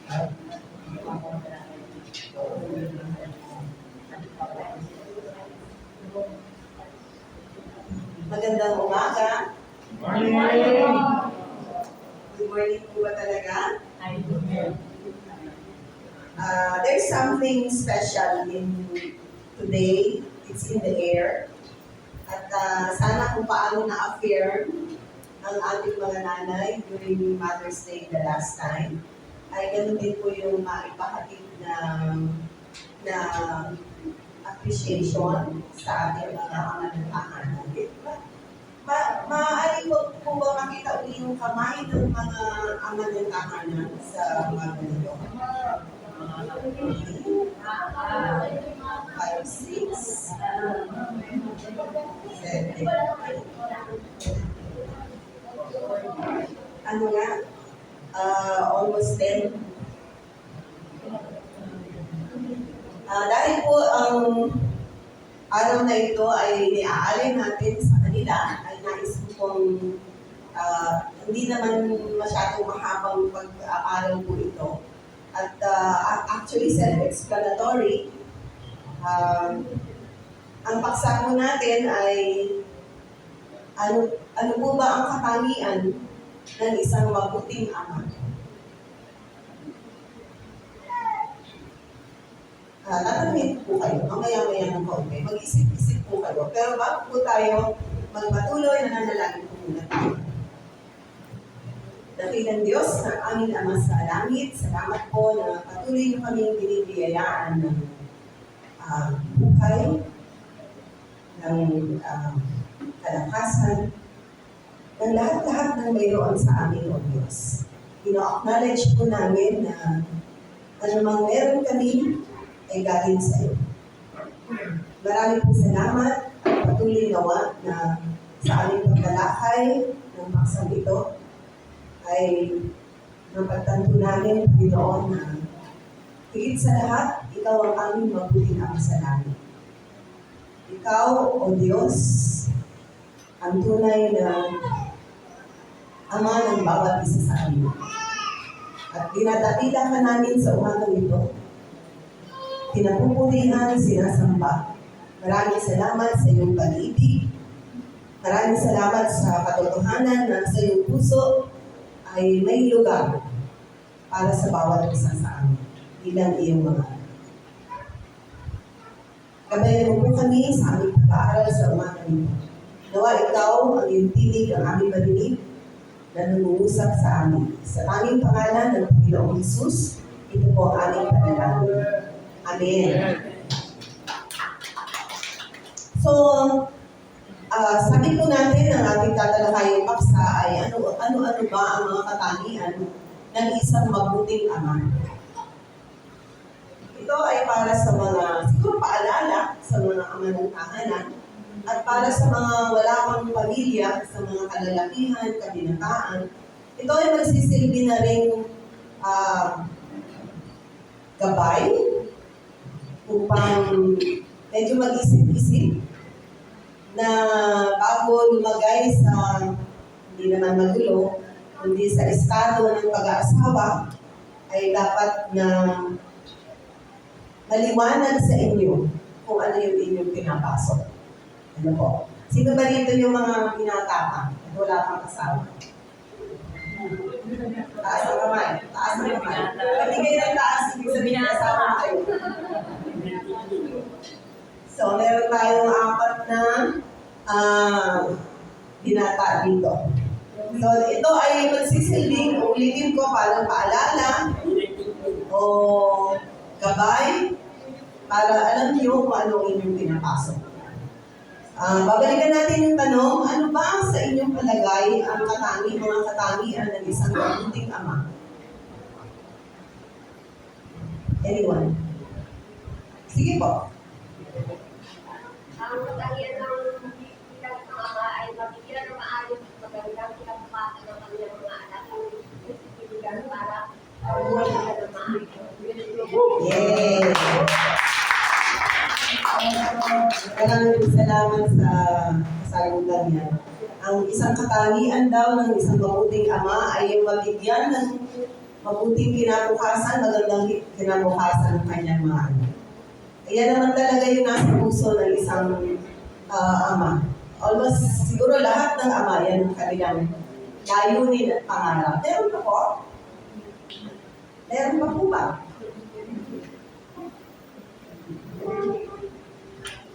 Magandang umaga. Morning! Good morning po ba talaga? Ay, There's something special in today. It's in the air. At sana kung paano na-affirm ang ating mga nanay during Mother's Day the last time, ay ganun din po yung maipahatid na appreciation sa ating mga kamanatahan. Maaari po ba makita uli yung kamay ng mga ama ng tahanan sa mga ganito? 5, 6, 7, ano nga? Almost 10. Dahil po ang araw na ito ay niaalay natin sa kanila, ay nais ko pong hindi naman masyadong mahabang pag-aaral po ito. At actually self-explanatory. Ang paksa po natin ay ano po ba ang katangian ng isang mabuting ama? Tatanungin po kayo, mamaya-maya ng kaunti. Mag-isip-isip po kayo. Pero bago po tayo magpatuloy, nananalangin po muna tayo. Dakilang Diyos na aming Ama sa langit, salamat po na patuloy na kaming binibiyayaan ng buhay, ng kalakasan, ng lahat-lahat ng mayroon sa amin, O Diyos. Ino-acknowledge po namin na anumang meron kami ay galing sa iyo. Maraming po salamat at patuloy nawa na sa aming paglalakay ng paksang ito ay napagtanto namin, Panginoon, na higit sa lahat, ikaw ang aming mabuting ama sa langit. Ikaw, O Diyos, ang tunay na ama ng bawat isa sa amin. At dinadakila ka namin sa umagang ito. Pinapupurihan, sinasamba. Maraming salamat sa iyong pag-ibig. Maraming salamat sa katotohanan na sa iyong puso ay may lugar para sa bawat isa sa amin. Bilang iyong mga anak. Gabayan mo po kami sa aming pag-aaral sa umagang ito. Nawa ikaw ang iyong tinig, ang aming marinig na nangungusap sa amin. Sa aming pangalan ng Panginoong Hesus, ito po ang aming panalangin. Amen. So, sabi po natin ang ating tatalakayang paksa ay ano-ano ba ang mga katangian ng isang mabuting ama. Ito ay para sa mga, siguro paalala sa mga ama ng tahanan at para sa mga wala pang pamilya, sa mga kalalakihan, kabinataan. Ito ay magsisilbi na rin gabay upang medyo mag-isip-isip na bago lumagay sa hindi naman magulo, kundi sa estado ng pag-aasawa, ay dapat na maliwanag sa inyo kung ano yung inyong pinapasok. Ano po? Sino ba dito yung mga binata at wala pang asawa? Taas ang kamay. Taas ang kamay. Patigay ng taas, ibig sabihin asawa kayo. So, meron tayong 4 na binata dito. So, ito ay magsisilbing, ulitin ko, parang paalala o gabay para alam niyo kung ano inyong pinapasok. Babalikan natin yung tanong, ano ba sa inyong palagay ang mga katangian ng isang mabuting ama? Anyone? Sige po. Ang katangian ng isang ama ay mabigyan ng maayos at magandang kinabukasan ng kanilang mga anak ang ibigyan para buhay nila ng maayos. Yes! Maraming salamat sa kasagutan niya. Ang isang katangian daw ng isang mabuting ama ay yung mabigyan ng mabuting kinabukasan, magandang kinabukasan ng kanyang mga anak. Ayan naman talaga yung nasa puso ng isang ama. Almost siguro lahat ng ama, yan ang kanilang layunin at pangarap. Meron pa po? Meron pa po ba?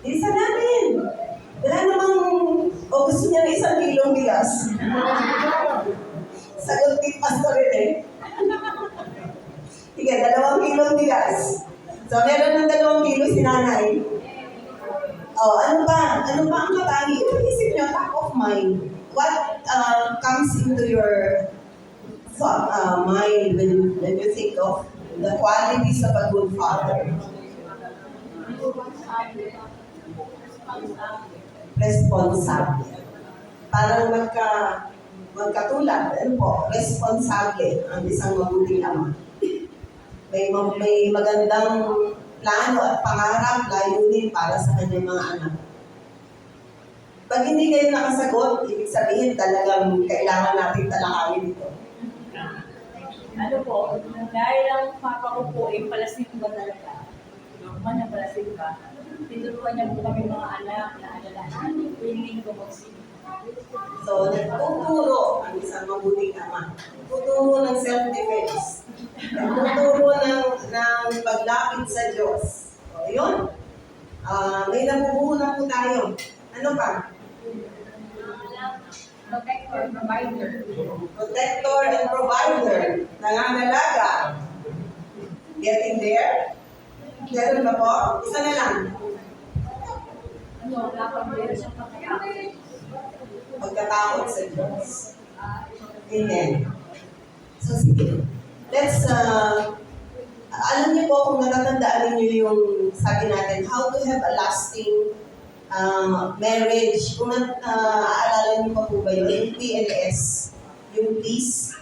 Isa natin. Wala namang, o gusto niya ng 1 kilong bigas. Sagot ni Pastor eh. Sige, 2 kilong bigas. So, meron ng 2 kilo si nanay. Oh, ano ba? Ano ba ang katangi? Isip niyo, top of mind. What comes into your mind when you think of the qualities of a good father? Responsable. Parang magkatulad. Ano po? Responsable ang isang mabuting ama. May magandang plano at pangarap, layunin para sa kanyang mga anak. Pag hindi kayo nakasagot, ibig sabihin talagang kailangan natin talakayin ito. Ano po, dahil ang papa ko po ay palasimba talaga. Normal na palasimba. Tinuruan niya po kami mga anak na alalahanin, willing ko magsimba. So, nagtuturo ang isang mabuting ama. Nagtuturo ng self-defense. Nagtuturo ng paglapit sa Diyos. So, yun. May nabubuo na po tayo. Ano pa? Protector, provider. Protector and provider. Nangangalaga. Getting there? Meron ba po? Isa na lang. Ano, dapat meron siyang pagkakakit. Pagkatakot sa Diyos. Amen. So, sige. Let's, alam niyo po kung natatandaan niyo yung sabi natin, how to have a lasting marriage. Kung aalala niyo pa po ba yun, yung PLS, yung please.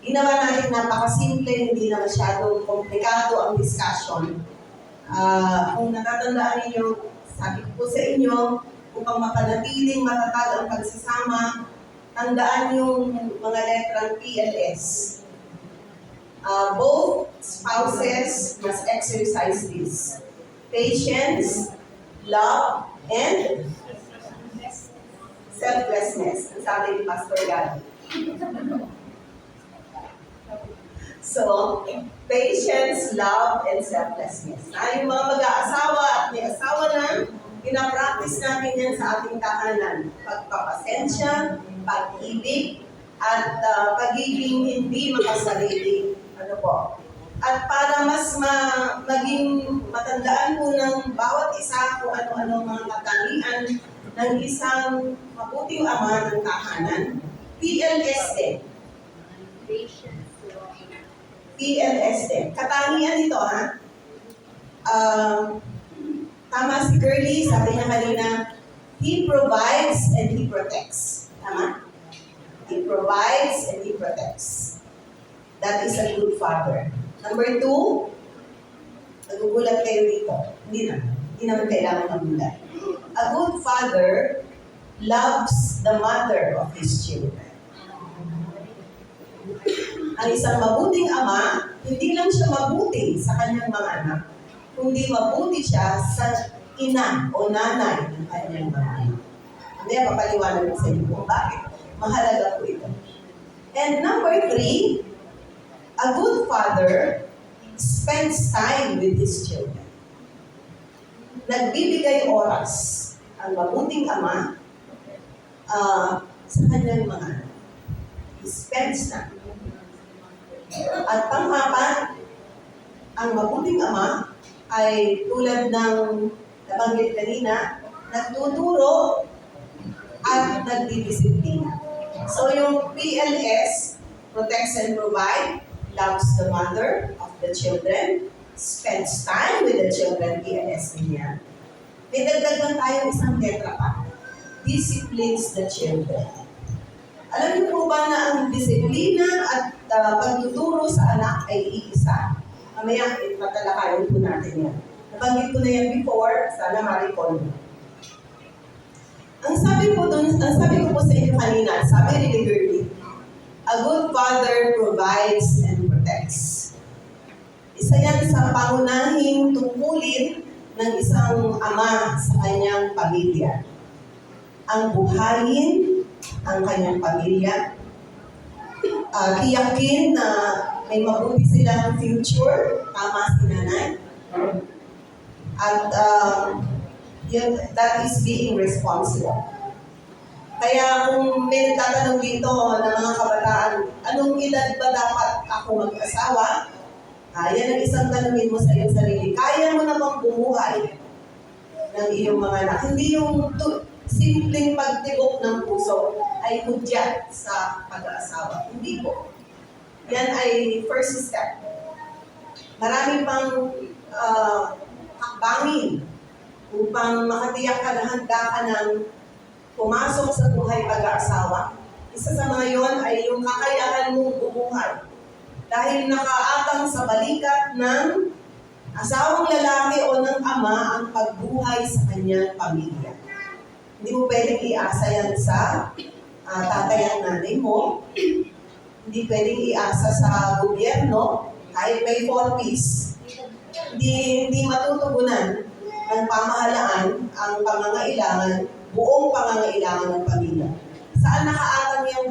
Ginawa natin napakasimple, hindi na masyadong komplikado ang discussion. Kung natatandaan niyo, sabi ko po sa inyo, upang mapanatiling matatag ang pagsasama, tandaan yung mga letrang PLS. Both spouses must exercise this. Patience, love, and selflessness. Ang sabi ni Pastor Gary. So, patience, love, and selflessness. Yung mga mag-aasawa at may asawa na, pinapractice natin yan sa ating tahanan. Pagpapasensya, pag-ibig, at pagiging hindi makasarili. Ano po? At para mas maging matandaan po ng bawat isa kung ano-ano mga katangian ng isang mabuting ama ng tahanan, PLS din. PLS din. Katangian ito, ha? Tama si Curly, sabi niya kanina, he provides and he protects. Tama? He provides and he protects. That is a good father. Number 2, nagugulat kayo dito. Hindi naman kailangan magulat. A good father loves the mother of his children. Ang isang mabuting ama, hindi lang siya mabuti sa kanyang mga anak, kundi mabuti siya sa ina o nanay ng kanyang mga anak. Hindi, papaliwanag ko sa inyo kung bakit. Mahalaga po ito. And number 3, a good father spends time with his children. Nagbibigay oras ang mabuting ama sa kanyang mga anak. He spends time. At pang-apat, ang mabuting ama ay tulad ng nabanggit kanina, nagtuturo at nagdidisiplina. So yung PLS, protects and provide, loves the mother of the children, spends time with the children, PLS din yan. May dagdag lang tayo isang letra pa. Disciplines the children. Alam niyo po ba na ang disiplina at pagtuturo sa anak ay iisa? Mamaya, ipatalakayin po natin yan. Nabanggit ko na yan before, sana ma-recall mo. Ang sabi ko po sa inyo kanina, sabi ni Girlie, a good father provides and protects. protects. Isa yan sa pangunahing tungkulin ng isang ama sa kanyang pamilya. Ang buhayin ang kanyang pamilya, tiyakin na may mabuti silang future, tama si nanay. At that is being responsible. Kaya kung may nagtatanong dito ng mga kabataan, anong edad ba dapat ako mag-asawa? Yan ang isang tanongin mo sa iyong sarili. Kaya mo na bang bumuhay ng iyong mga anak? Hindi yung simpleng pagtibok ng puso ay hudyat sa pag-aasawa. Hindi po. Yan ay first step. Marami pang hakbangin upang makatiyak ka na handa ka ng pumasok sa buhay pag-aasawa. Isa sa mga yon ay yung kakayahan mong bumuhay. Dahil nakaatang sa balikat ng asawang lalaki o ng ama ang pagbuhay sa kanyang pamilya. Hindi mo pwedeng iasa yan sa tatay at nanay mo. Hindi pwedeng iasa sa gobyerno kahit may 4 Ps. Hindi matutugunan ng pamahalaan ang pangangailangan, buong pangangailangan ng pamilya. Saan nakaatang yung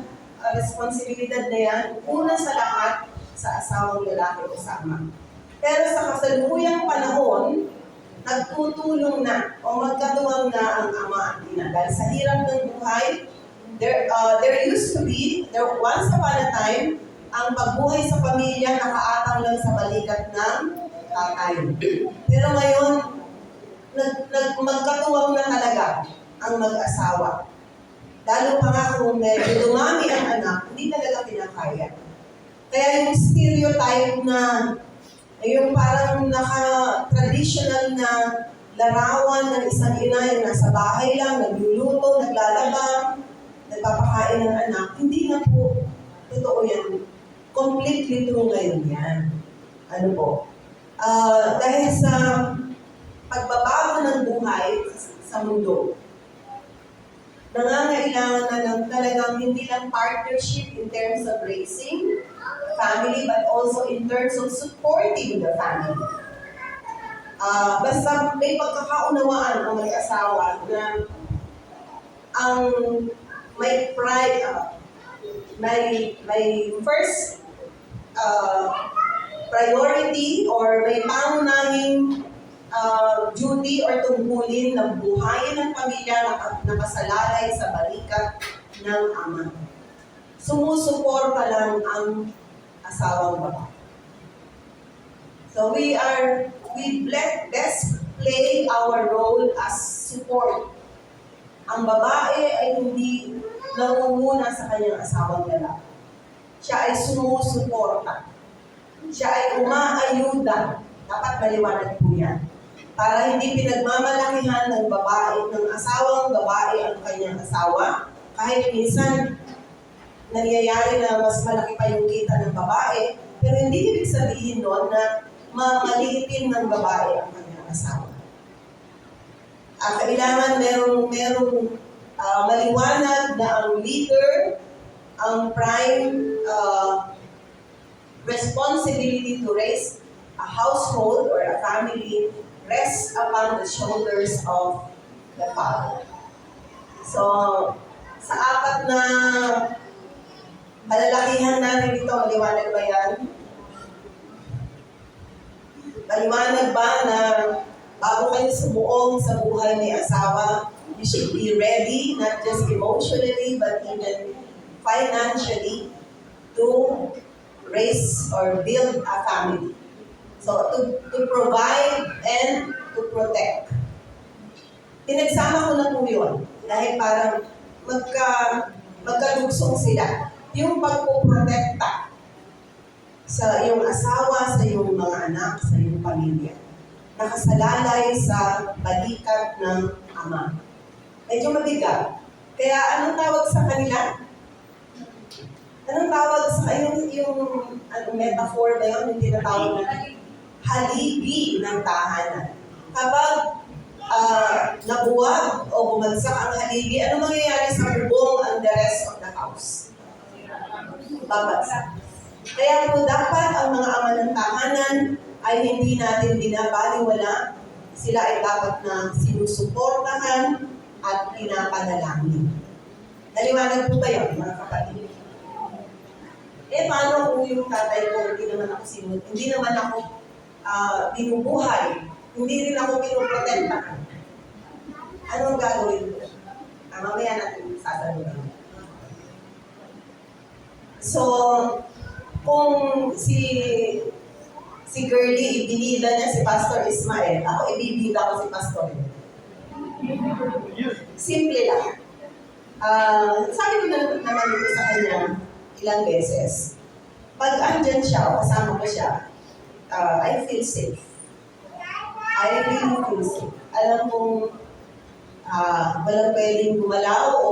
responsibilidad na yan? Una sa lahat, sa asawang lalaki o sa ama. Pero sa kasalukuyang panahon, nagtutulong na o magkatuwang na ang ama at ina. Dahil sa hirap ng buhay, there once upon a time, ang pagbuhay sa pamilya nakaatang lang sa balikat ng tatay. Pero ngayon, magkatuwang na talaga ang mag-asawa. Lalo pa nga kung medyo dumami ang anak, hindi talaga pinakaya. Kaya yung stereotype na, yung parang naka-traditional na larawan ng isang ina yung nasa bahay lang, nagluluto, naglalaba, nagpapakain ng anak, hindi na po totoo yan. Completely true ngayon yan. Ano po? Dahil sa pagbabago ng buhay sa mundo, nangangailangan na lang talagang hindi lang partnership in terms of raising family, but also in terms of supporting the family. Basta may pagkakaunawaan ang mag-asawa na ang may pride, may first priority or may pangunahing duty or tungkulin ng buhayin ng pamilya na nakasalalay sa balikat ng ama. Sumusuporta lang ang asawang babae. So we best play our role as support. Ang babae ay hindi nangunguna sa kanyang asawang lalaki. Siya ay sumusuporta. Siya ay umaayuda. Dapat maliwanag po yan. Para hindi pinagmamalakihan ng babae, ng asawang babae ang kanyang asawa. Kahit minsan, nangyayari na mas malaki pa yung kita ng babae, pero hindi ibig sabihin noon na mamaliitin ng babae ang kanyang asawa. Kailangan merong maliwanag na ang leader, ang prime responsibility to raise a household or a family rests upon the shoulders of the father. So, sa apat na malalakihan natin ito, maliwanag ba yan? Maliwanag ba na bago kayo sumuong sa buhay may asawa, you should be ready, not just emotionally, but even financially, to raise or build a family. So, to provide and to protect. Pinagsama ko na po yun. Dahil parang magkalugsong sila. Yung pagpoprotekta sa iyong asawa, sa iyong mga anak, sa iyong pamilya. Nakasalalay sa balikat ng ama. Medyo mabigat. Kaya anong tawag sa kanila? Anong tawag sa yung metaphor ba yun? Yung tinatawag na haligi ng tahanan. Kapag nabuwag o bumagsak ang haligi, ano mangyayari sa bubong and the rest of the house? Babagsak. Kaya po dapat ang mga ama ng tahanan ay hindi natin binabaliwala. Sila ay dapat na sinusuportahan at pinapanalangin. Naliwanag po kayo, mga kapatid. Paano kung yung tatay ko, hindi naman ako binubuhay, hindi rin ako pinuprotektahan? Anong gagawin ko? Mamaya natin sasaluhin. So, kung si Girlie, ibinida niya si Pastor Ismael, ako ibibida ko si Pastor. Simple lang. Sabi ko na naman dito sa kanya ilang beses. Pag andyan siya, o kasama ko siya, I feel safe. I really feel safe. Alam kong walang pwedeng gumalaw o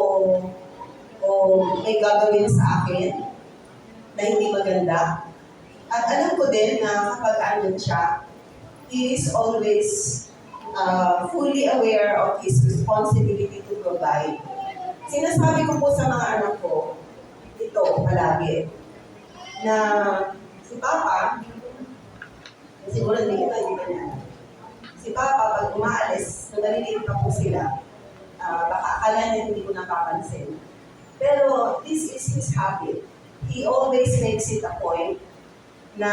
may gagawin sa akin na hindi maganda. At alam ko din na kapag andyan siya, he is always fully aware of his responsibility to provide. Sinasabi ko po sa mga anak ko, ito palagi, na si Papa, siguro hindi ka niya, si Papa pag umaalis, naliliit pa po sila, baka akala niya hindi ko napapansin. Pero this is his habit. He always makes it a point na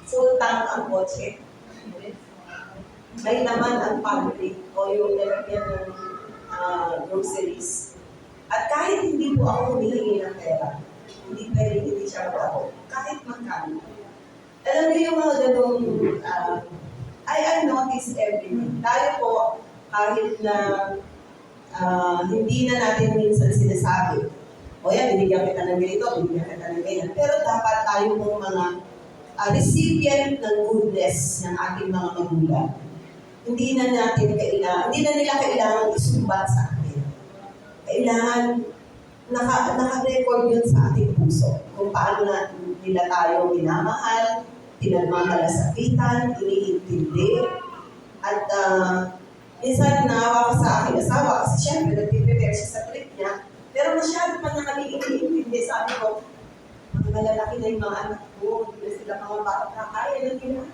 full tank ang kotse. May naman ang pantry o yung nilagyan ng groceries. At kahit hindi po ako humihingi ng pera, hindi pwedeng hindi siya ako, kahit magkano. Alam niyo yung mga ganong, I notice everything. Tayo po, kahit na hindi na natin minsan sinasabi, o yan, binigyan kita ng ganito, binigyan kita ng ganyan. Pero dapat tayo pong mga recipient ng goodness ng ating mga magulang. Hindi na nila kailangan isumbat sa atin. Kailangan naka-record yun sa ating puso. Kung paano nila tayo minamahal, pinagmamalasakitan, iniintindi. At minsan naawa ko sa aking asawa kasi syempre nagpiprepare siya sa trip niya. Pero masyado pa niya kami iniintindi. Sabi ko, malalaki na yung mga anak ko, hindi na sila mga bata na kaya ng ginawa.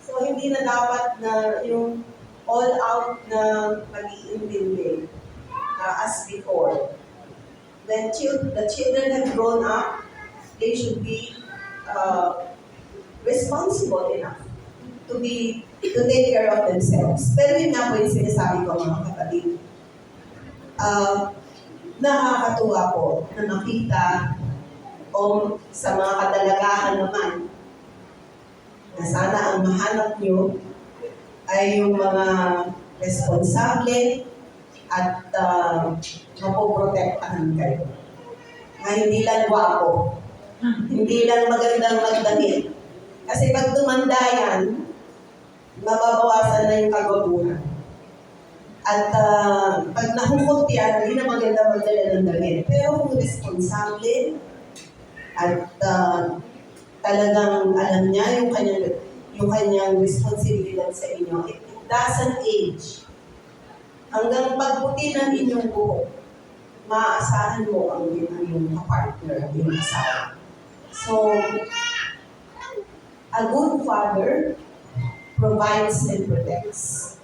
So, hindi na dapat na yung all-out na pag-iintindi as before. When the children have grown up, they should be responsible enough to take care of themselves. Pero yun nga po yung sinasabi ko, mga kapatid. Nakakatuwa po na makita o sa mga kadalagahan naman na sana ang mahanap nyo ay yung mga responsable at mapoprotektahan kayo. Na hindi lang gwapo, hindi lang magandang magdamit. Kasi pag tumanda yan, mababawasan na yung kagwapuhan. At pag nahukot yan, hindi na maganda magdala ng damit. Pero kung responsable at talagang alam niya yung kanyang responsibilidad sa inyo, it doesn't age. Hanggang pagputi ng inyong buhok, maaasahan mo ang iyong partner, ang iyong asawa. So, a good father provides and protects.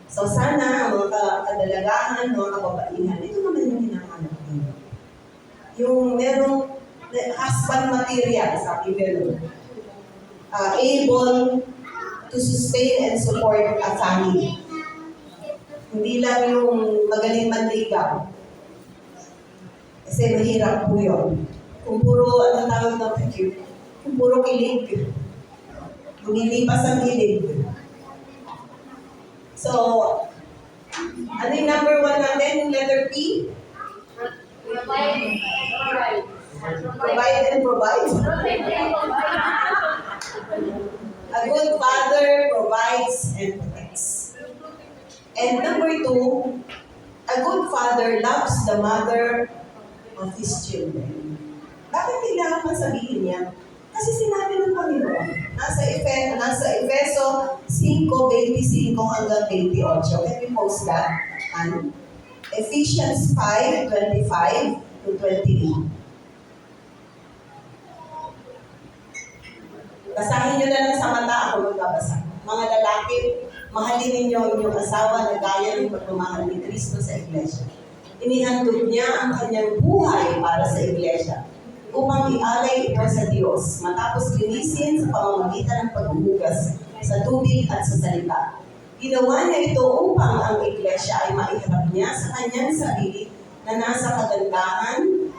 So sana ang mga kadalagahan, mga kababaihan, ito naman yung hinahanap nyo. Yung merong husband material, sabi meron, able to sustain and support a family. Hindi lang yung magaling manligaw. Kasi mahirap po yun. Kung puro, ano tawag na pagkip, kung puro kilig, lumilipas ang kilig. So, ano yung number 1 natin? Letter P? Provide and provide. A good father provides and protects. And number 2, a good father loves the mother of his children. Bakit kailangan man sabihin niya? Kasi sinabi ng Panginoon, nasa Efeso 5:25 hanggang 28. Can we post that? And Ephesians 5:25 to 28. Basahin nyo na lang sa mata, ako magbabasa. Mga lalaki, mahalin ninyo ang inyong asawa na gaya ng pagmamahal ni Kristo sa Iglesia. Inihandog niya ang kanyang buhay para sa Iglesia upang ialay ito sa Diyos matapos linisin sa pamamagitan ng paghuhugas sa tubig at sa salita. Ginawa niya ito upang ang Iglesia ay maiharap niya sa kanyang sarili na nasa kagandahan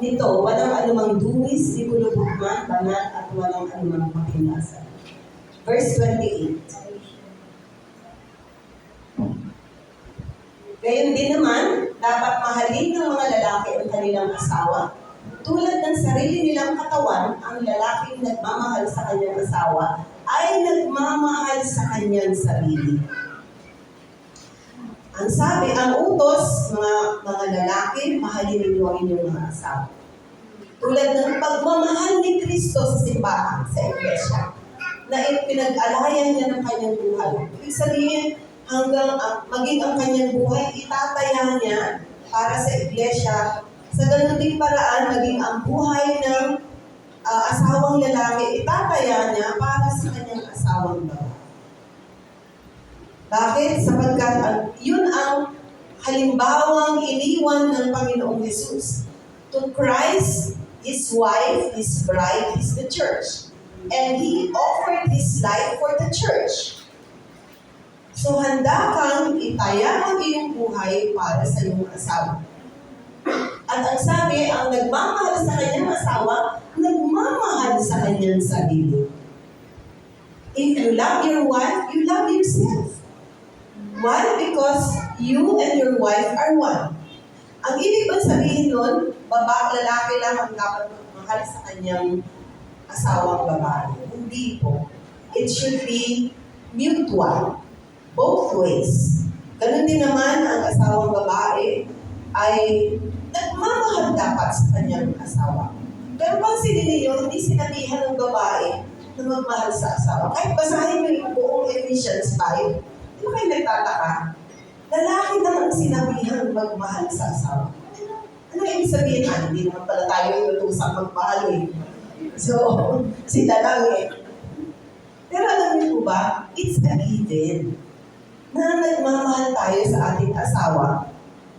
nito, walang anumang duwis, di kulubugman, banal at walang anumang kapinlasan. Verse 28. Gayon din naman, dapat mahalin ng mga lalaki ang kanilang asawa. Tulad ng sarili nilang katawan, ang lalaking nagmamahal sa kanyang asawa ay nagmamahal sa kanyang sarili. Ang sabi, ang utos, mga lalaki, mahalin ninyo ang inyong mga asawa. Tulad ng pagmamahal ni Kristo sa simbahan, sa Iglesia, na pinag-alayan niya ng kanyang buhay. Ibig sabihin, hanggang maging ang kanyang buhay, itataya niya para sa Iglesia. Sa ganun ding paraan, maging ang buhay ng asawang lalaki, itataya niya para sa kanyang asawang babae. Bakit? Sapagkat yun ang halimbawang iniwan ng Panginoong Jesus. To Christ, His wife, His bride, is the church. And He offered His life for the church. So handa kang itaya ang iyong buhay para sa iyong asawa. At ang sabi, ang nagmamahal sa kanyang asawa, nagmamahal sa kanyang sarili. If you love your wife, you love yourself. Why? Because you and your wife are one. Ang ibig bang sabihin nun, lalaki lang ang dapat magmahal sa kanyang asawang babae. Hindi po. It should be mutual. Both ways. Ganun din naman ang asawang babae ay nagmamahal dapat sa kanyang asawa. Pero pansinin niyo, hindi sinabihan ng babae na magmahal sa asawa. Kahit basahin mo yung buong Ephesians 5, di ba kayo nagtataka? Lalaki na ang sinabihan magmahal sa asawa. Ano ibig sabihin? Hindi naman pala tayo yung utusang magmahal eh. So, sila lang eh. Pero alam niyo po ba, it's a given na nagmamahal tayo sa ating asawa,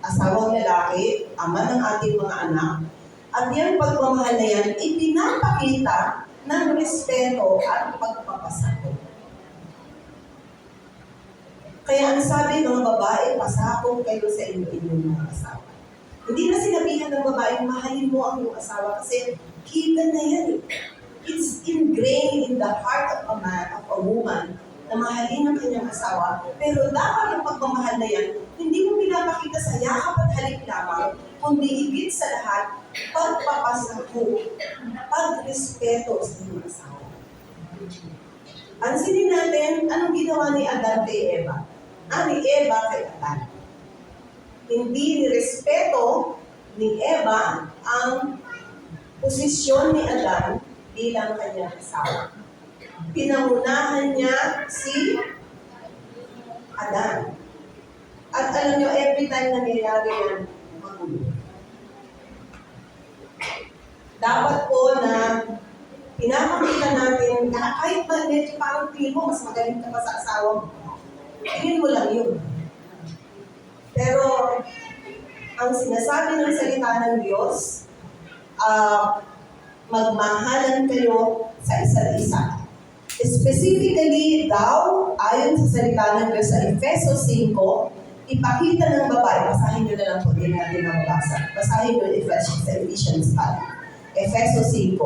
asawang lalaki, ama ng ating mga anak, at yung pagmamahal na yan, ipinapakita ng respeto at pagpapasakop. Kaya ang sabi ng babae, pasakop kayo sa inyong mga asawa. Hindi na sinabihan ng babae, mahalin mo ang iyong asawa kasi given na yan. It's ingrained in the heart of a man, of a woman, na mahalin ang kanyang asawa. Pero dapat ang pagmamahal na yan, hindi mo pinapakita sa yakap at halik lamang, kundi higit sa lahat, pagpapasakop, pagrespeto sa iyong asawa. Pansinin natin, anong ginawa ni Adan kay Eva? Ni Eva kay Adan. Hindi nirespeto ni Eva ang posisyon ni Adan bilang kanyang asawa. Pinangunahan niya si Adan. At alam niyo, every time na nangyayari yan, magulo. Dapat po na pinapakita natin na kahit medyo parang tingin mo, mas magaling ka pa sa asawa mo. Tingin mo lang yun. Pero, ang sinasabi ng salita ng Diyos, magmahalan kayo sa isa't isa. Specifically daw, ayon sa salita ng Diyos sa Efesos 5, ipakita ng babae, basahin nyo na lang po, din natin mabasa. Basahin nyo sa Ephesians 5. Efesos 5.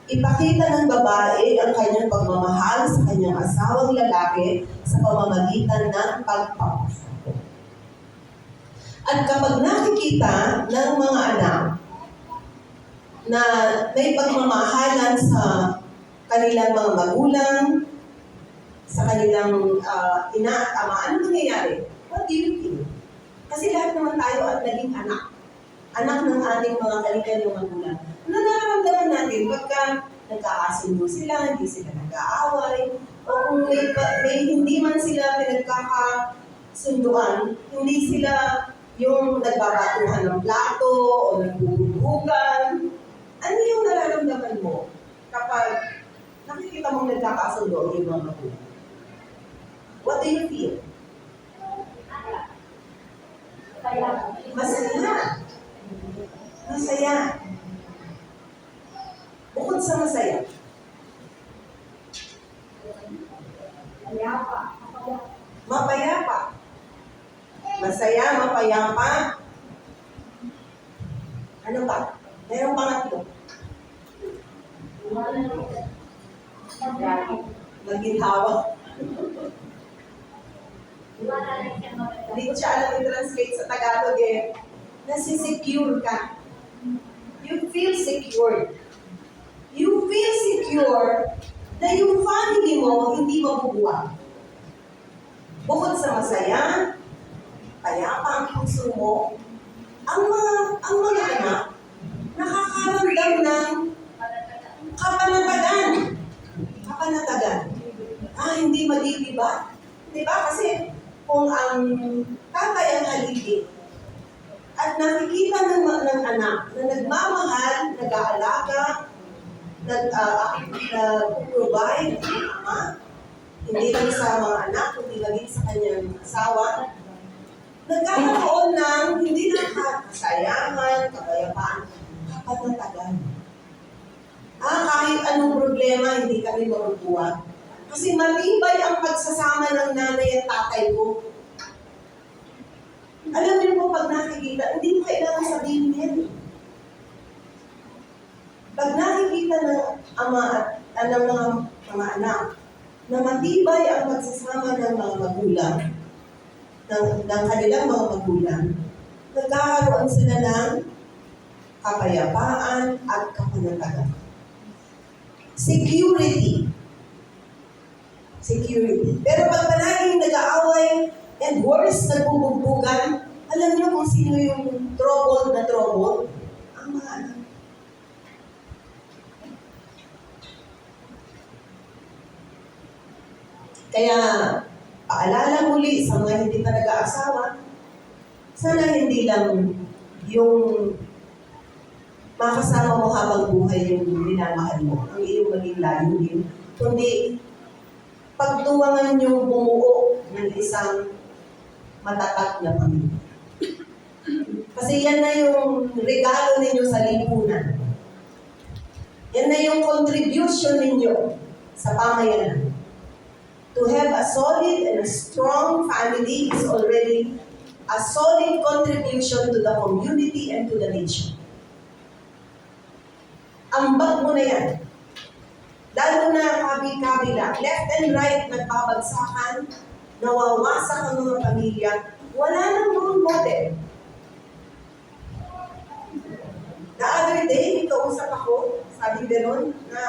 Ipakita ng babae ang kanyang pagmamahal sa kanyang asawang lalaki sa pamamagitan ng pagpapasakop. At kapag nakikita ng mga anak na may pagmamahalan sa kanilang mga magulang, sa kanilang ina at ama, ano nangyayari? What do you think? Kasi lahat naman tayo at naging anak. Anak ng ating mga kanilang magulang. Ano nararamdaman natin pagka nagkakasundo sila, hindi sila nag-aaway, o kung may hindi man sila pinagkakasunduan, hindi sila yung nagbabatuhan ng plato o nagbubugan. Ano yung nararamdaman mo kapag nakikita mong nagkakasundo ang iyong mga magulang? What do you feel? Kaya, Masaya. Masaya. Bukod sa masaya, kaya pa, mapayapa. Masaya, mapayapa. Ano pa? Mayroong pangatlo. Maginhawa. wala na siyang maganda. Hindi ko siya alam i-translate sa Tagalog eh. Nasisecure ka. You feel secure. You feel secure na yung family mo hindi mabubuwag. Bukod sa masaya, payapa ang puso mo, ang mga anak, nakakaramdam ng kapanatagan. Kapanatagan. Hindi madidiba. Diba? Kasi kung ang tatay ang halili at nakikita ng anak na nagmamahal, nag-aalaga, nag-provide ng ama, hindi lang sa mga anak, kundi maging sa kanyang asawa, nagkakaroon ng hindi lang kasayahan, kapayapaan, kapanatagan. Kahit anong problema, hindi kami mabubuwag. Kasi matibay ang pagsasama ng nanay at tatay ko. Alam niyo po, pag nakikita, hindi mo kailangan sabihin yan. Pag nakikita ng ama at ng mga anak, na matibay ang pagsasama ng mga magulang, ng kanilang mga magulang, nagkakaroon sila ng kapayapaan at kapanatagan. Security. Security. Pero pag palaging nag-aaway and worse, nagbubugbugan, alam niyo kung sino yung trouble na trouble? Ang mga anak. Kaya, paalala muli sa mga hindi pa nag-aasawa, sana hindi lang yung makasama mo habang buhay yung minamahal mo, ang iyong maging layunin, kundi pagtuwangan yung bumuo ng isang matatag na pamilya. Kasi yan na yung regalo ninyo sa lipunan. Yan na yung contribution ninyo sa pamayanan. To have a solid and a strong family is already a solid contribution to the community and to the nation. Ambag mo na yan. Lalo na kabi-kabila, left and right nagbabagsakan, nawawasak ang mga pamilya, wala nang role model. The other day, may kausap ako, sabi gano'n, na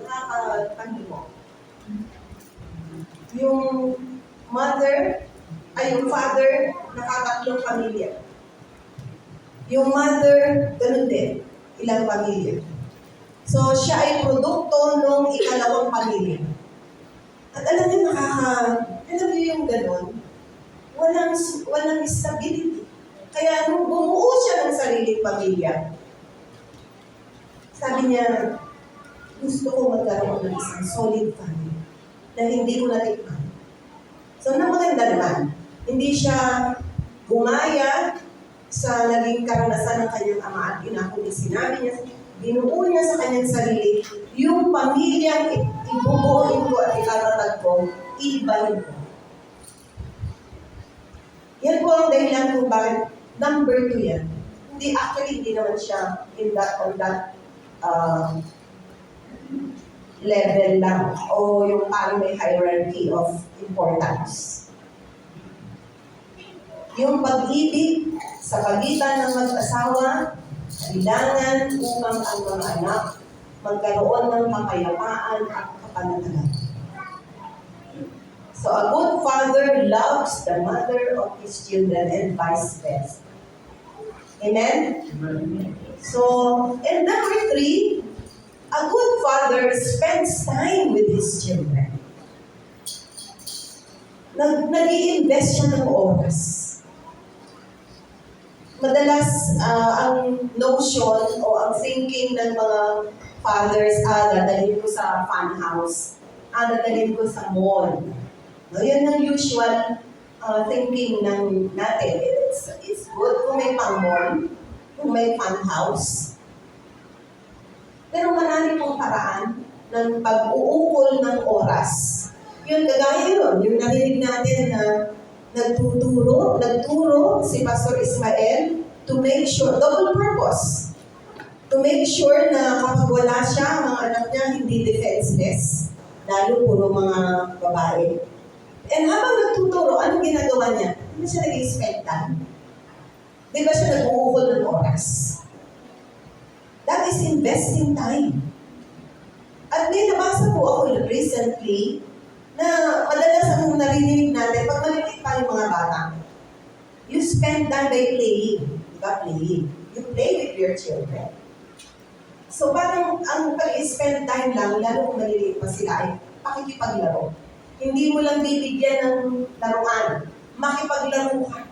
nakakatandi mo. Yung father, nakatatlong pamilya. Yung mother, ganun din, ilang pamilya. So, siya ay produkto ng ikalawang pamilya. At alam niyo, alam niyo yung gano'n, walang stability. Kaya nung bumuo siya ng sariling pamilya, sabi niya, gusto ko magkaroon ng isang solid family na hindi ko natikman. So, na maganda naman, hindi siya gumaya sa naging karanasan ng kanyang ama at ina, kundi sinabi niya, binuo niya sa kanyang sarili, yung pamilyang ibubuoin ko at ikatatag ko, iibahin ko. Yan po ang dahilan kung bakit number 2 yan. Hindi naman siya on that level lang o yung parang may hierarchy of importance. Yung pag-ibig sa pagitan ng mag-asawa, kailangan upang ang mga anak magkaroon ng kapayapaan at kapanatagan. So a good father loves the mother of his children and vice versa. Amen? So, and number 3, a good father spends time with his children. Nag-i-invest siya ng oras. Madalas, ang notion o ang thinking ng mga fathers, dadalhin ko sa fun house, dadalhin ko sa mall. No, yun ang usual thinking natin. It's good kung may pang-mall, kung may fun house. Pero marami pong paraan ng pag-uukol ng oras. Yun, kagaya yun, yung narinig natin na nagturo si Pastor Ismael to make sure, double purpose, to make sure na kapag wala siya, mga anak niya hindi defenseless, lalo puro mga babae. And habang nagtuturo, anong ginagawa niya? Hindi siya nag-spend time. Di ba siya nag-uukol ng oras? That is investing time. At may nabasa po ako recently na madalas ang narinig natin pag maliliit pa yung mga bata. You spend time by playing. Di ba? Playing. You play with your children. So parang ang pag-spend time lang, lalo kung maliliit pa sila, ay pakikipaglaro. Hindi mo lang bibigyan ng laruan. Makipaglaro ka.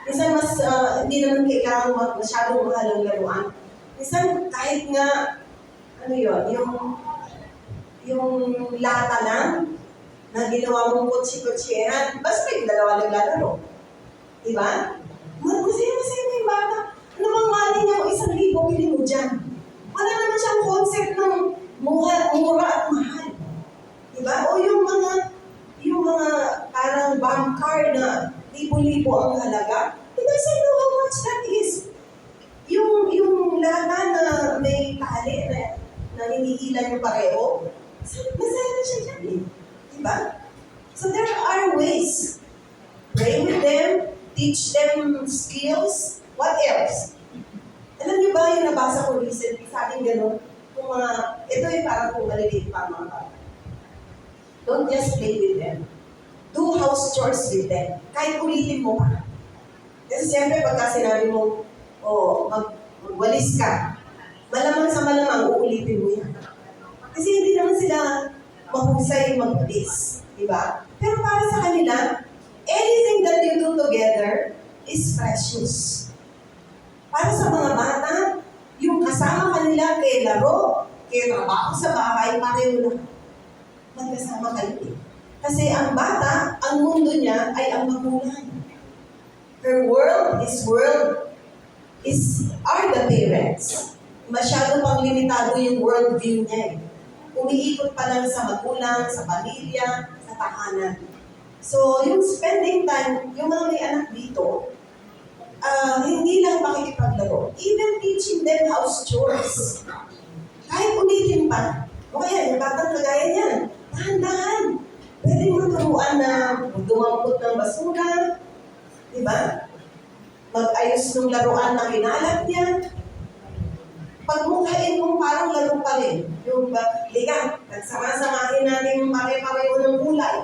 Minsan mas, hindi naman kailangan masyadong mahal ang laruan. Minsan kahit nga, ano yun, yung lata lang na ginawa mong kutsi-kutsihan, basta may dalawa naglalaro. Diba? Masaya-masaya na yung bata. Ano bang mali niya kung 1,000 pili mo dyan? Wala naman siyang concept ng mura at mahal. Diba? O yung mga parang bank card na libo-libo ang halaga, he doesn't know how much that is. Yung lata na may tali na hinihilan yung pareho, masaya na siya dyan eh. Diba? So there are ways. Pray with them, teach them skills. What else? Alam niyo ba yung nabasa ko recently, sabi gano'n, ito yung parang kung maliliit pa mga bata. Don't just play with them. Do house chores with them. Kahit ulitin mo pa. Kasi siyempre pagka sinabi mo, magwalis ka, malamang sa malamang uulitin mo yan. Kasi hindi naman sila mahusay magwalis. Diba? Pero para sa kanila, anything that you do together is precious. Para sa mga bata, yung kasama kanila kay laro, kay trabaho sa bahay, pareho lang. Magkasama kayo eh. Kasi ang bata, ang mundo niya ay ang magulang. Her world are the parents. Masyado pang limitado yung worldview niya eh. Umiikot pa lang sa magulang, sa pamilya, sa tahanan. So, yung spending time, yung mga may anak dito, hindi lang makikipaglaro. Even teaching them house chores. Kahit ulitin pa. O kaya, yung batang kagaya niyan, dahan-dahan. Pwede mo turuan na dumampot ng basura. Diba? Mag-ayos ng laruan na kinalat niya. Pagmukhain kung parang laro pa rin. Yung liga, nagsama-samahin natin yung pare-pareho ng kulay.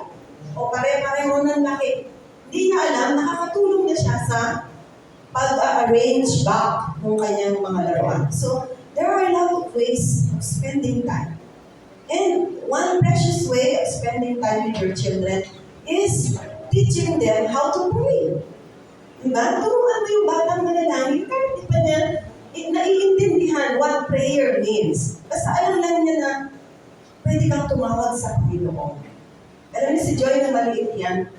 O pare-pareho ng laki. Hindi niya alam, nakakatulong na siya sa pag-arrange back ng kanyang mga laruan. So, there are a lot of ways of spending time. And one precious way of spending time with your children is teaching them how to pray. Diba? Turuan mo yung batang manalangin, kahit di pa niya naiintindihan what prayer means. Basta alam lang niya na pwede kang tumawag sa Panginoon. Alam niyo si Joy na maliit yan,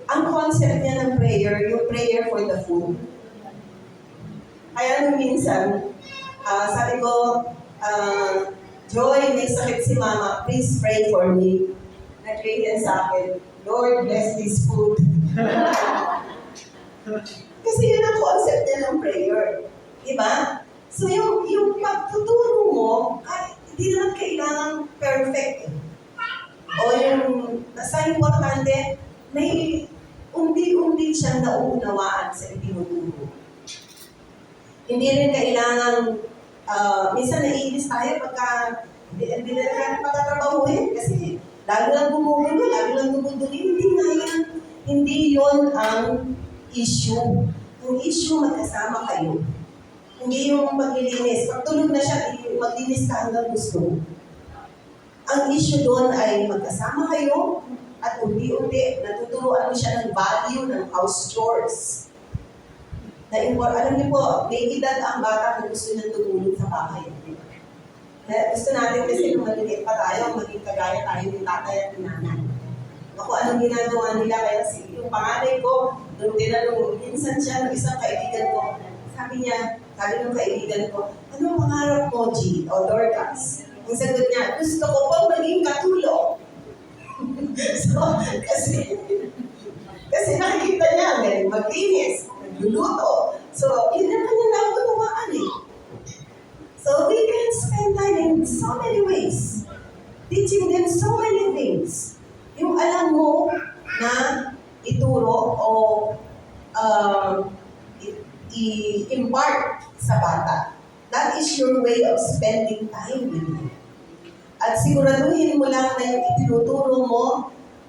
ang concept niya ng prayer, yung prayer for the food. Kaya nung minsan, sabi ko, Joy, may sakit si Mama, please pray for me. Nag-pray yan sa akin, Lord, bless this food. Kasi yun ang concept niya ng prayer. Diba? So yung pagtuturo mo, hindi naman kailangan perfect. O yung, basta importante, may undi-undi siyang nauunawaan sa itinuturo. Hindi rin kailangan, minsan naiinis tayo pagka hindi na natin pagkatrabahuin kasi lalo lang bumubulo, lalo lang bumuduli. Hindi yon ang issue. Yung issue, magkasama kayo. Hindi yung maglilinis. Pag tulog na siya, maglinis ka hanggang gusto. Ang issue doon ay magkasama kayo at unti-unti natuturuan mo siya ng value ng house chores. Alam niyo po, may edad ang bata na gusto nang tumulong sa bahay. Gusto natin kasi nung maliliit pa tayo, maging kagaya tayo ni tatay at ni nanay. Ako, anong ginagawa nila? Kaya yung panganay ko, nung tinanong, minsan siya ng isang kaibigan ko, sabi ng kaibigan ko, ano ang pangarap mo, G? O Dorcas? Ang sagot niya, gusto ko pong maging katulong. So, kasi nakikita niya, galing maglinis, nagluluto. So, yun ang kanya naunawaan eh. So, we can spend time in so many ways. Teaching them so many things. Yung alam mo na ituro o i-impart sa bata. That is your way of spending time with them. At siguraduhin mo lang na yung itinuturo mo,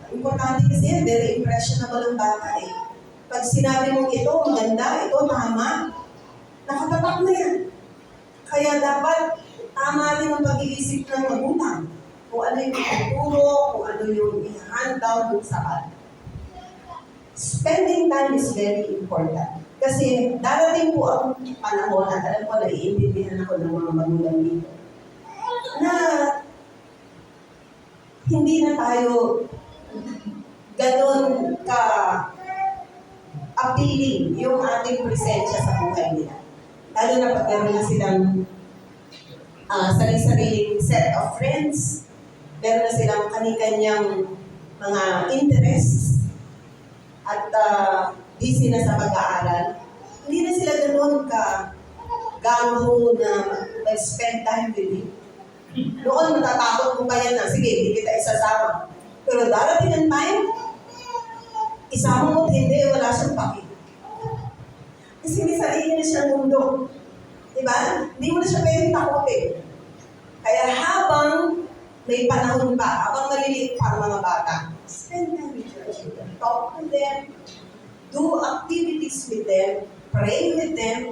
importante kasi yan, very impressionable ang bata eh. Pag sinabi mong ito, maganda, ito, tama, nakatatak na yan. Kaya dapat tama rin ang pag-iisip ng magulang. Kung ano yung ituturo, kung ano yung i-hand down dun sa bata. Spending time is very important. Kasi darating po ang panahon, at alam ko na iintindihan ako ng mga magulang dito, na hindi na tayo ganon ka appealing yung ating presensya sa buhay nila. Lalo na pag meron na silang sarili-sariling set of friends, meron na silang kani-kanyang mga interests, at busy na sa pag-aaral, hindi na sila ganoon ka gano'n na mag-spend time with you. Noon, matatakot mo pa yan na, sige, hindi kita isasama. Pero darating ang time, isama mo, hindi, wala siyang paki. Kasi may sarili na siyang mundo. Diba? Hindi mo na siya pwedeng takutin. Kaya habang may panahon pa, habang maliliit pa ang mga bata, spend time with your children. Talk to them. Do activities with them. Pray with them.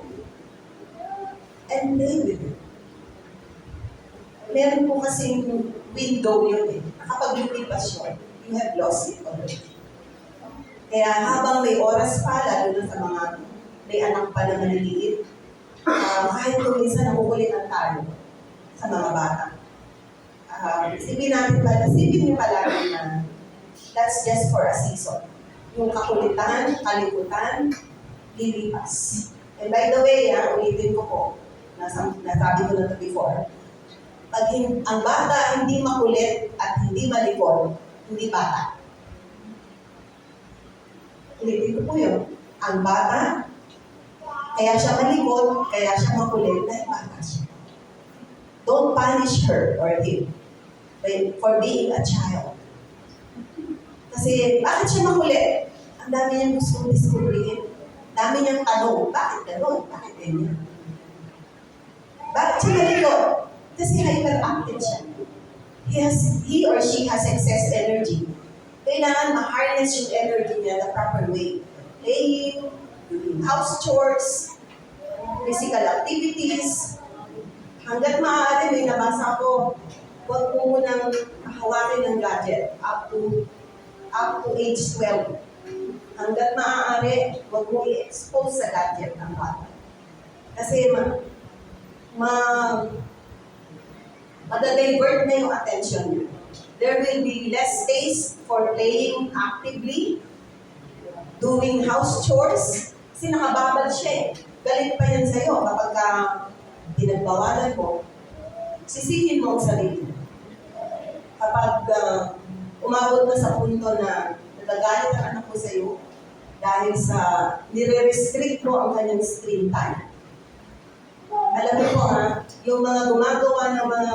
And play with them. Meron po kasing window yun eh. Kapag lumipas yun, you have lost it already. Kaya habang may oras pa, lalo na sa mga may anak pa na maliliit, kahit kung minsan nakukulitan tayo sa mga bata. Isipin niyo palagi na that's just for a season. Yung kakulitan, kalikutan, lilipas. And by the way, ulitin ko po, nasabi ko na ito before, pag ang bata hindi makulit at hindi malikot, hindi bata. Ulitin ko po yun. Ang bata, kaya siya malikot, kaya siya makulit, dahil bata siya. Don't punish her or him for being a child. Kasi, bakit siya makulit? Ang dami niyang gusto diskubrihin. Dami niyang tanong, bakit gano'n? Bakit ganyan? Bakit siya malikot? Kasi hyperactive siya. He or she has excess energy. Kailangan ma-harness yung energy niya the proper way. Playing, doing house chores, physical activities. Hanggat maaari, may nabasa ko, huwag mo munang hawakin ng gadget up to age 12. Hanggat maaari, huwag mo i-expose sa gadget ang bata. Kasi madadivert na yung attention niya. There will be less space for playing actively, doing house chores, kasi nakababad siya eh. Galit pa yan sa'yo kapag pinagbawalan mo, sisihin mo ang sarili. Kapag umabot na sa punto na nagagalit ang anak mo sa'yo dahil sa nire-restrict mo ang kanyang screen time. Alam mo po yung mga gumagawa ng mga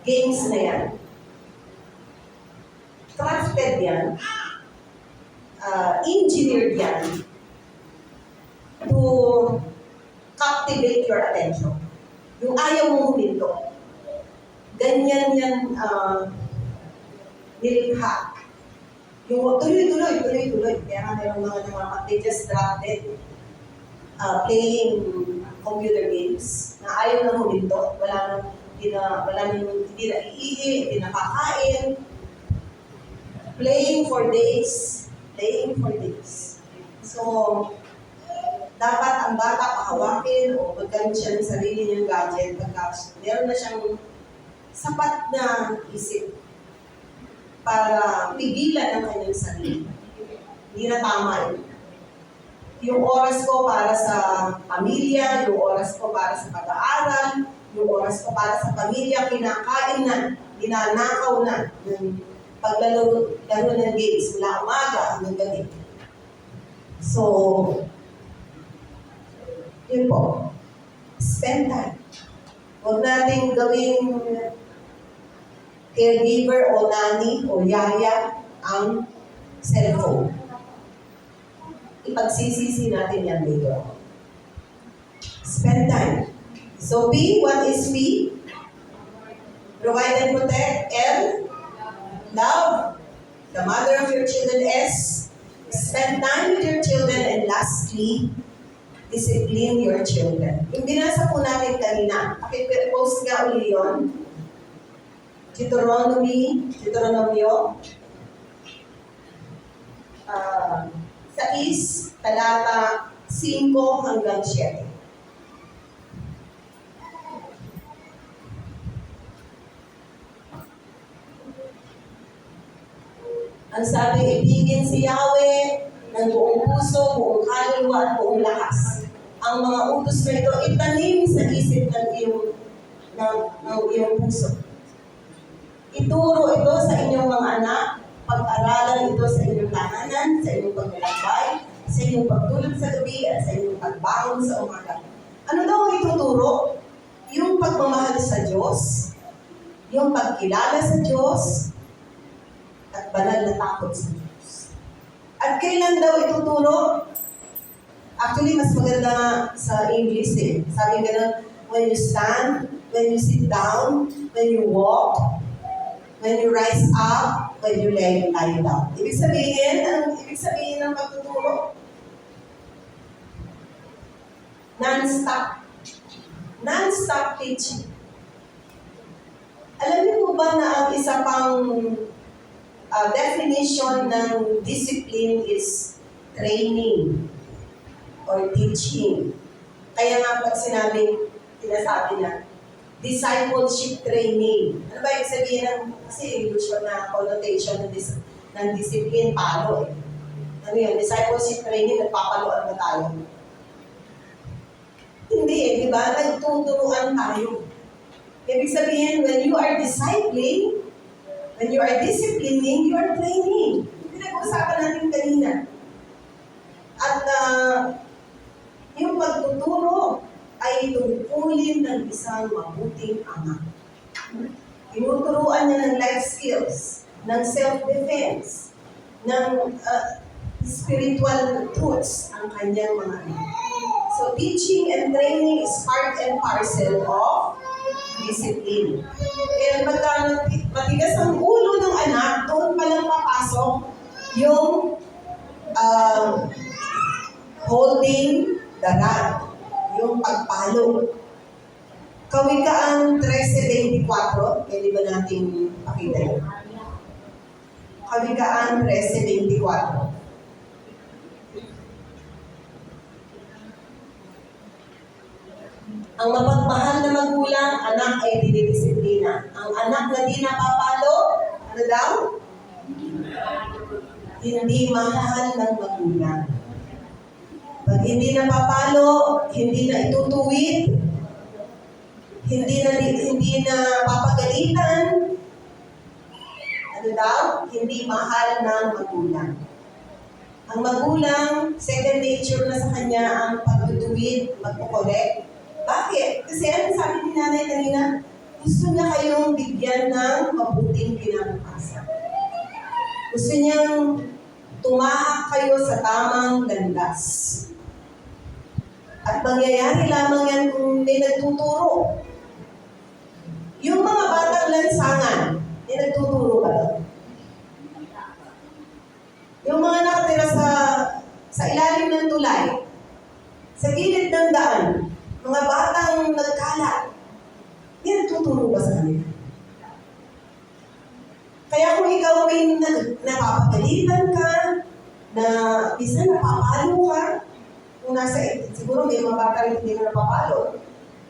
games na yan, crafted yan, engineered yan to captivate your attention. Yung ayaw mong huminto. Ganyan yan nilikha. Yung tuloy. Kaya nga mayroong mga they just dropped it. Playing computer games na ayaw na huminto. Hindi na iihi, hindi na kakain. Playing for days. So, dapat ang bata pahawakin o magkaroon siya ng sarili niyang gadget pagka meron na siyang sapat na isip para pigilan ang kanyang sarili. Hindi na tama yun. Yung oras ko para sa pamilya, yung oras ko para sa pag-aaral, yung oras ko para sa pamilya, kinakain na, ninanakaw na ng paglalaro ng games mula umaga hanggang gabi. So, yun po. Spend time. Huwag nating gawing caregiver o nani o yaya ang cellphone. Ipagsisisi natin yan later. Spend time. So P, what is P? Provide and protect. L, love. The mother of your children. S, spend time with your children. And lastly, discipline your children. Yung binasa po natin kanina, post nga uli yun. Deuteronomio, 6, talata 5 hanggang 7. Ang sabi, ibigin si Yahweh ng buong puso, buong kaluluwa at buong lakas. Ang mga utos na ito, itanim sa isip ng iyong puso. Ituro ito sa inyong mga anak, pag-aralan ito sa inyong tahanan, sa inyong paglalakbay, sa inyong pagtulog sa gabi, at sa inyong pagbangon sa umaga. Ano daw ang ituturo? Yung pagmamahal sa Diyos, yung pagkilala sa Diyos, at banal na takot sa Diyos. At kailan daw ituturo? Actually, mas maganda nga sa English eh. Sabi ganun, when you stand, when you sit down, when you walk, when you rise up, when you lie down. Ibig sabihin, anong ibig sabihin ng pagtuturo? Non-stop. Non-stop teaching. Alam niyo po ba na ang isa pang definition ng discipline is training or teaching. Kaya nga pag sinasabi na discipleship training. Ano ba yung sabihin ng, kasi usual na connotation ng discipline, palo eh. Ano yun, discipleship training, nagpapaluan ba tayo? Hindi eh, di ba? Nagtuturuan tayo. Ibig sabihin, when you are discipling, when you are disciplining, you are training. Pinag-uusapan natin kanina. At yung pagtuturo ay tungkulin ng isang mabuting ama. Tinuturuan niya ng life skills, ng self-defense, ng spiritual truths ang kanyang mga anak. So teaching and training is part and parcel of discipline. Kaya matigas ang ulo ng anak, doon pa lang papasok yung holding the rod, yung pagpalo. Kawikaan 13:24, pwede ba natin pakita yun? Kawikaan 13:24. Ang mapagmahal na magulang, anak ay dinidisiplina. Ang anak na di napapalo, ano daw? Hindi mahal ng magulang. Pag hindi napapalo, hindi na itutuwid, hindi na papagalitan, ano daw? Hindi mahal ng magulang. Ang magulang, second nature na sa kanya ang pagtutuwid, magkukorek. Bakit? Kasi ano sabi ni nanay kanina? Gusto niya kayong bigyan ng mabuting kinabukasan. Gusto niyang tumahak kayo sa tamang landas. At mangyayari lamang yan kung may nagtuturo. Yung mga batang lansangan, may nagtuturo ba doon? Yung mga nakatira sa ilalim ng tulay, sa gilid ng daan, mga batang nagkalat, may nagtuturo ba sa kanila? Kaya kung ikaw ay napapagalitan ka, na minsan napapalo ka. Kung siguro may mga bata rin hindi na napapalo.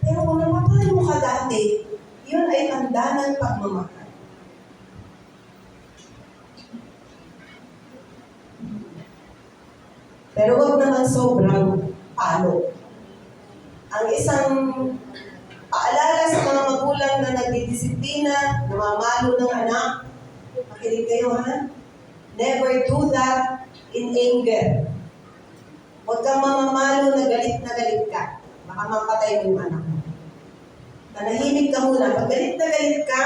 Pero kung napapalo ka dati, yun ay tanda ng pagmamahal. Pero wag naman sobrang palo. Ang isang paalala sa mga magulang na nagdidisiplina, namamalo ng anak, makinig kayo ha, never do that in anger. Huwag kang mamamalo na galit ka. Baka mapatay mo yung anak mo. Nanahimik ka muna. Pag galit na galit ka,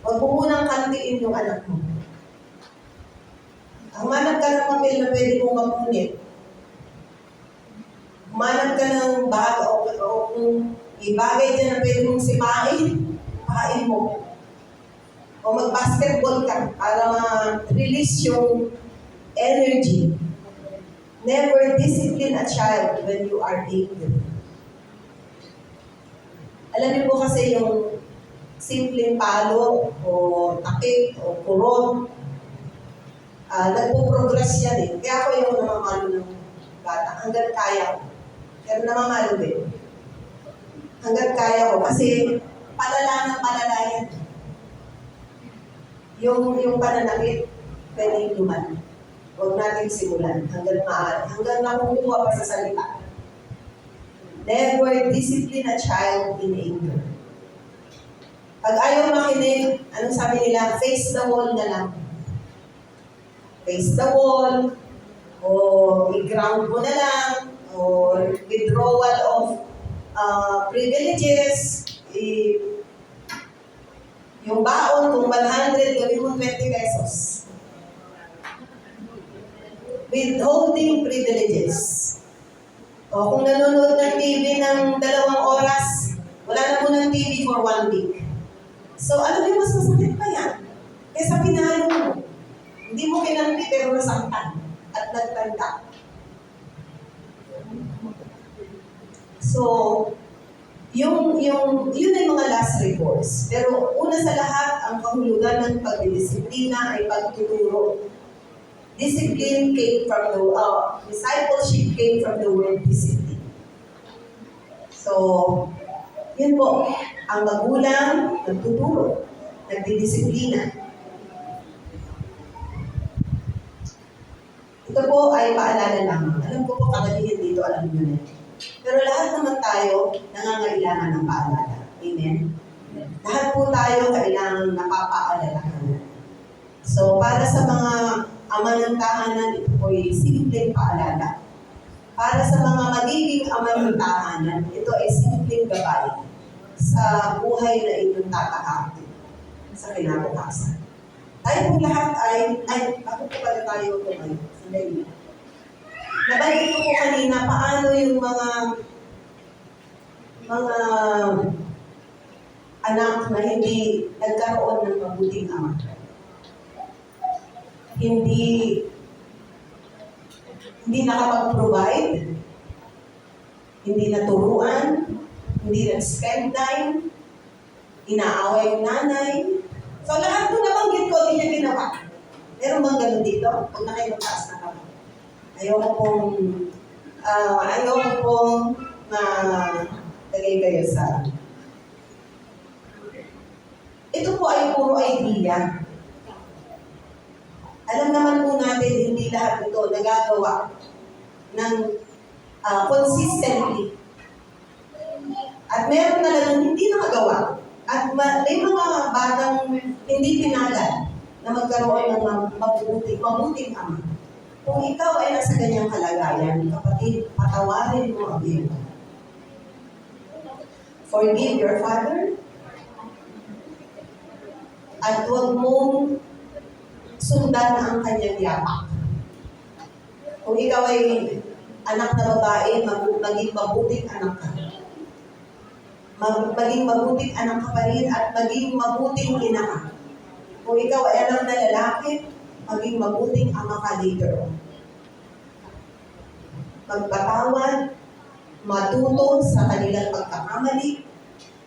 huwag mo munang kantiin yung anak mo. Humanap ka ng papel na pwede mong mapunit. Humanap ka ng bago o kung ibagay dyan na pwede mong sipain, pain mo. O mag-basketball ka para ma-release yung energy. Never discipline a child when you are angry. Alam niyo po kasi yung simpleng palo o takip o kurot, nagpo-progress yan eh. Kaya ako yung namamalo ng bata hanggang kaya ko. Pero namamalo din. Hanggang kaya ko kasi palala ng palala yan. Yung pananakit, pwedeng luman. Huwag natin simulan hanggang maaari. Hanggang nakukuha pa sa salita. Never discipline a child in anger. Pag ayaw makinig, anong sabi nila? Face the wall na lang. Face the wall, o i-ground mo na lang, o withdrawal of privileges, yung baon, kung 100, gawin mo 20 pesos. Withholding privileges. O kung nanonood ng TV ng 2 oras, wala na mo ng TV for 1 week. So ano yung mas masakit pa yan? Kesa pinalo mo. Hindi mo kinampi pero nasaktan at nagtanda. So, yun ay mga last recourse. Pero una sa lahat, ang kahulugan ng pagdidisiplina ay pagtuturo. Discipline came from discipleship came from the word discipline. So, yun po, ang magulang nagtuturo, nagdidisiplina. Ito po ay paalala lamang. Alam ko po karamihan dito, alam nyo na. Pero lahat naman tayo nangangailangan ng paalala. Amen? Lahat po tayo kailangan napapaalalahan. So, para sa mga ama ng tahanan, ito po ay simpleng paalala. Para sa mga magiging ama ng tahanan, ito ay simpleng gabay sa buhay na inyong tatakatin sa kinabukasan. Tayo po lahat ako po pala tayo tumayo. Sandali. Nabalik ko po kanina paano yung mga anak na hindi nagkaroon ng mabuting ama. Hindi nakapag-provide, hindi naturuan, hindi nag-spend time, inaaway yung nanay. So lahat po nabanggit ko, hindi niya ginawa. Meron bang ganun dito? Huwag na kayo magtaas na kami. Ayoko pong lagay kayo sa... Ito po ay puro idea. Alam naman po natin, hindi lahat ito nagagawa ng consistently. At meron talagang hindi nakagawa. At may mga batang hindi pinalad na magkaroon ng mabuting ama. Kung ikaw ay nasa ganyang kalagayan, kapatid, patawarin mo ang iyong ama. Forgive your father. At huwag mong sundan ang kanyang yapak. Kung ikaw ay anak na babae, maging mabuting anak ka. Maging mabuting anak ka pa rin at maging mabuting ina ka. Kung ikaw ay anak na lalaki, maging mabuting ama ka later on. Magpatawad, matuto sa kanilang pagkakamali.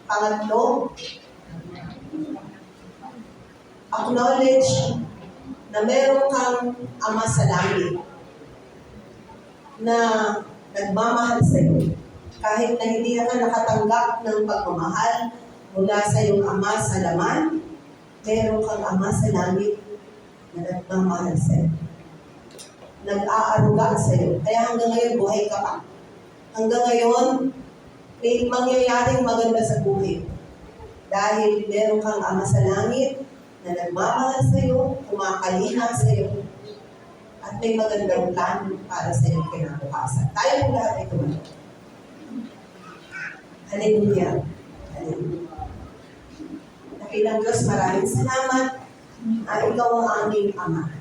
Pangatlo, acknowledge na meron kang ama sa langit na nagmamahal sa iyo. Kahit na hindi ka nakatanggap ng pagmamahal mula sa iyong ama sa laman, meron kang ama sa langit na nagmamahal sa iyo. Nag-aaruga sa iyo. Kaya hanggang ngayon, buhay ka pa. Hanggang ngayon, may mangyayaring maganda sa buhay. Dahil meron kang ama sa langit na nagmamahal sa iyo, kumakalinga sa iyo, at may magandang plan para sa iyong kinabukasan. Tayo po lahat ay tumayo. Hallelujah. Hallelujah. Dakilang Diyos, maraming salamat na ikaw ang aming Ama.